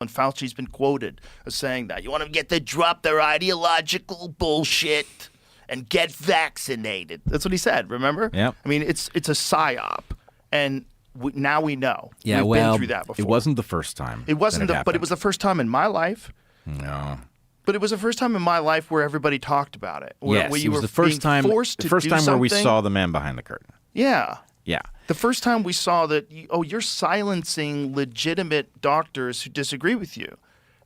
And Fauci's been quoted as saying that. You want to get to drop their ideological bullshit and get vaccinated. That's what he said, remember? Yeah. I mean, it's a psyop. And now we know. Yeah, We've been through that before. It wasn't the first time. It wasn't, but it was the first time in my life. No. But it was the first time in my life where everybody talked about it. Where Yes, you it was were the first time. forced The to first do time where we something. saw the man behind the curtain. Yeah. Yeah. The first time we saw that, you're silencing legitimate doctors who disagree with you.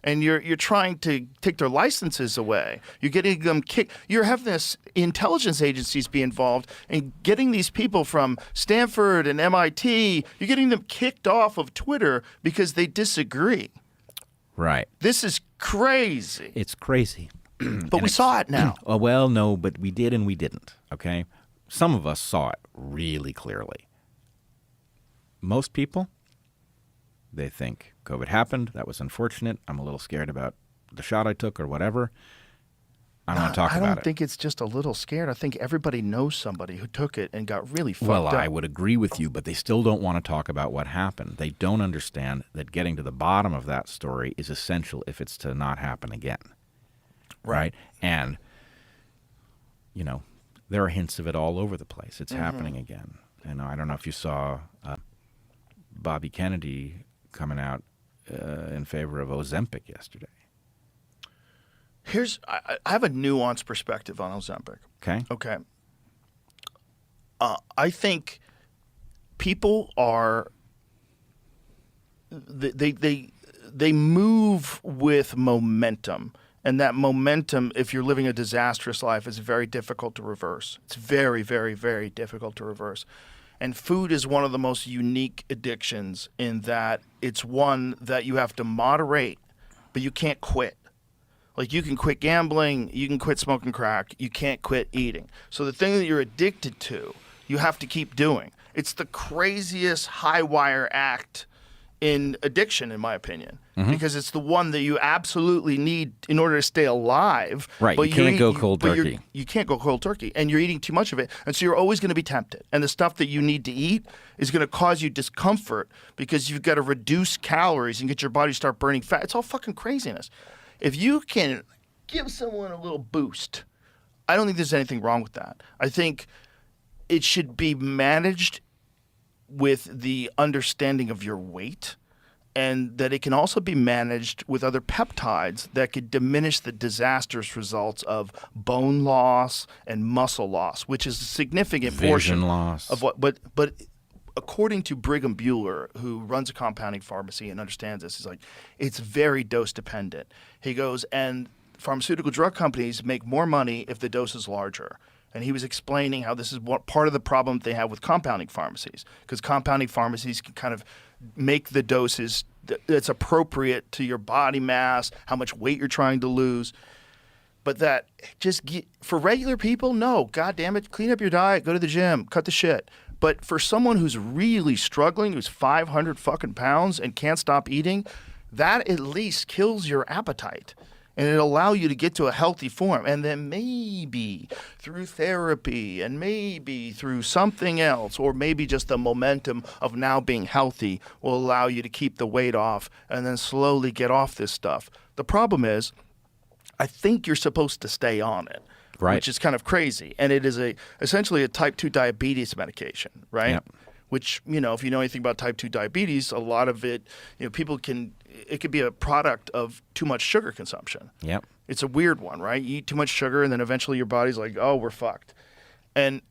And you're trying to take their licenses away. You're getting them kicked. You're having this intelligence agencies be involved and getting these people from Stanford and MIT, you're getting them kicked off of Twitter because they disagree. Right. This is crazy. It's crazy. But we saw it now. Oh, well, no, but we did and we didn't, okay? Some of us saw it really clearly. Most people, they think COVID happened. That was unfortunate. I'm a little scared about the shot I took or whatever. I don't want to talk about it. I don't think it's just a little scared. I think everybody knows somebody who took it and got really fucked Well, up. I would agree with you, but they still don't want to talk about what happened. They don't understand that getting to the bottom of that story is essential if it's to not happen again. Right? And, there are hints of it all over the place. It's happening again. And I don't know if you saw Bobby Kennedy coming out in favor of Ozempic yesterday. I have a nuanced perspective on Ozempic. Okay. I think people are they move with momentum, and that momentum, if you're living a disastrous life, is very difficult to reverse. It's very, very, very difficult to reverse. And food is one of the most unique addictions in that it's one that you have to moderate, but you can't quit. Like, you can quit gambling, you can quit smoking crack, you can't quit eating. So the thing that you're addicted to, you have to keep doing. It's the craziest high wire act in addiction, in my opinion, because it's the one that you absolutely need in order to stay alive. Right, you can't go cold turkey. You can't go cold turkey, and you're eating too much of it, and so you're always going to be tempted. And the stuff that you need to eat is going to cause you discomfort because you've got to reduce calories and get your body to start burning fat. It's all fucking craziness. If you can give someone a little boost, I don't think there's anything wrong with that. I think it should be managed with the understanding of your weight, and that it can also be managed with other peptides that could diminish the disastrous results of bone loss and muscle loss, which is a significant portion loss of what. But according to Brigham Bueller, who runs a compounding pharmacy and understands this, he's like, it's very dose dependent. He goes, and pharmaceutical drug companies make more money if the dose is larger. And he was explaining how this is part of the problem they have with compounding pharmacies, because compounding pharmacies can kind of make the doses that's appropriate to your body mass, how much weight you're trying to lose. But that for regular people, no, God damn it, clean up your diet, go to the gym, cut the shit. But for someone who's really struggling, who's 500 fucking pounds and can't stop eating, that at least kills your appetite. And it'll allow you to get to a healthy form. And then maybe through therapy and maybe through something else, or maybe just the momentum of now being healthy will allow you to keep the weight off and then slowly get off this stuff. The problem is, I think you're supposed to stay on it, right, which is kind of crazy. And it is essentially a type 2 diabetes medication, right? Yep. Which, if you know anything about type 2 diabetes, a lot of it, it could be a product of too much sugar consumption. Yep. It's a weird one, right? You eat too much sugar and then eventually your body's like, oh, we're fucked. And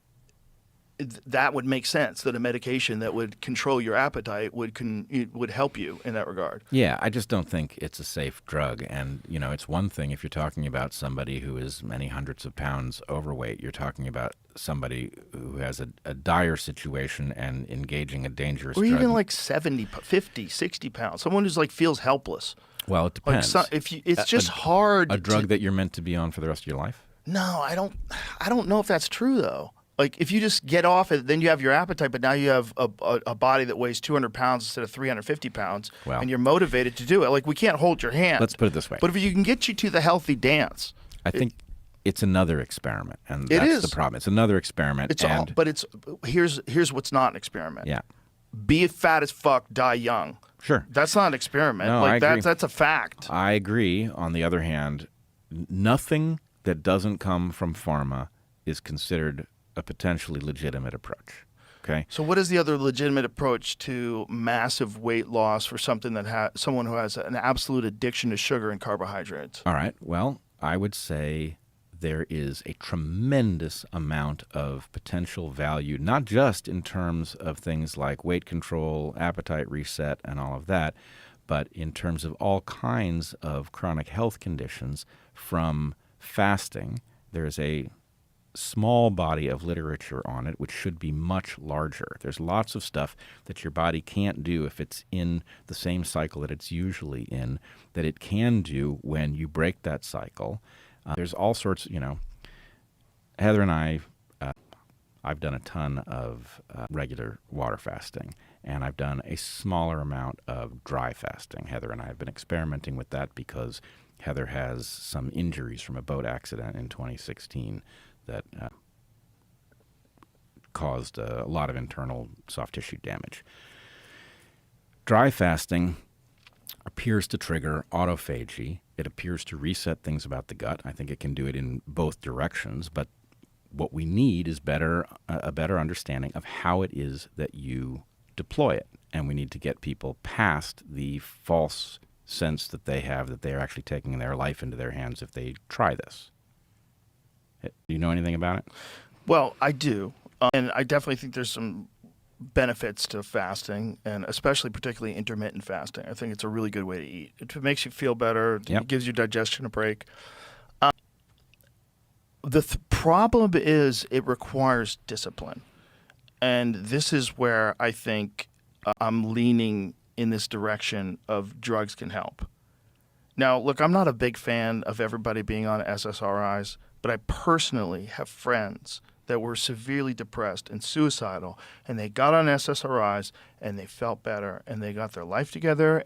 that would make sense, that a medication that would control your appetite would help you in that regard. Yeah, I just don't think it's a safe drug. And, it's one thing if you're talking about somebody who is many hundreds of pounds overweight. You're talking about somebody who has a dire situation and engaging a dangerous drug. Or even like 70, 50, 60 pounds. Someone who's feels helpless. Well, it depends. It's just hard. A drug that you're meant to be on for the rest of your life? No, I don't know if that's true, though. Like, if you just get off it, then you have your appetite, but now you have a body that weighs 200 pounds instead of 350 pounds, and you're motivated to do it. Like, we can't hold your hand. Let's put it this way. But if you can get you to the healthy dance. I think it's another experiment, and that's the problem. It's another experiment. But here's what's not an experiment. Yeah. be fat as fuck, die young. Sure. That's not an experiment. No, like I agree. that's a fact. I agree. On the other hand, nothing that doesn't come from pharma is considered a potentially legitimate approach. Okay. So what is the other legitimate approach to massive weight loss for something that someone who has an absolute addiction to sugar and carbohydrates? All right. Well, I would say there is a tremendous amount of potential value, not just in terms of things like weight control, appetite reset, and all of that, but in terms of all kinds of chronic health conditions from fasting. There's a small body of literature on it, which should be much larger. There's lots of stuff that your body can't do if it's in the same cycle that it's usually in, that it can do when you break that cycle. There's all sorts, Heather and I've done a ton of regular water fasting, and I've done a smaller amount of dry fasting. Heather and I have been experimenting with that because Heather has some injuries from a boat accident in 2016 that caused a lot of internal soft tissue damage. Dry fasting appears to trigger autophagy. It appears to reset things about the gut. I think it can do it in both directions, but what we need is a better understanding of how it is that you deploy it. And we need to get people past the false sense that they have that they're actually taking their life into their hands if they try this. Do you know anything about it? Well, I do. And I definitely think there's some benefits to fasting, and especially particularly intermittent fasting. I think it's a really good way to eat. It makes you feel better. Yep. It gives your digestion a break. The problem is it requires discipline. And this is where I think I'm leaning in this direction of drugs can help. Now, look, I'm not a big fan of everybody being on SSRIs, but I personally have friends that were severely depressed and suicidal, and they got on SSRIs, and they felt better, and they got their life together,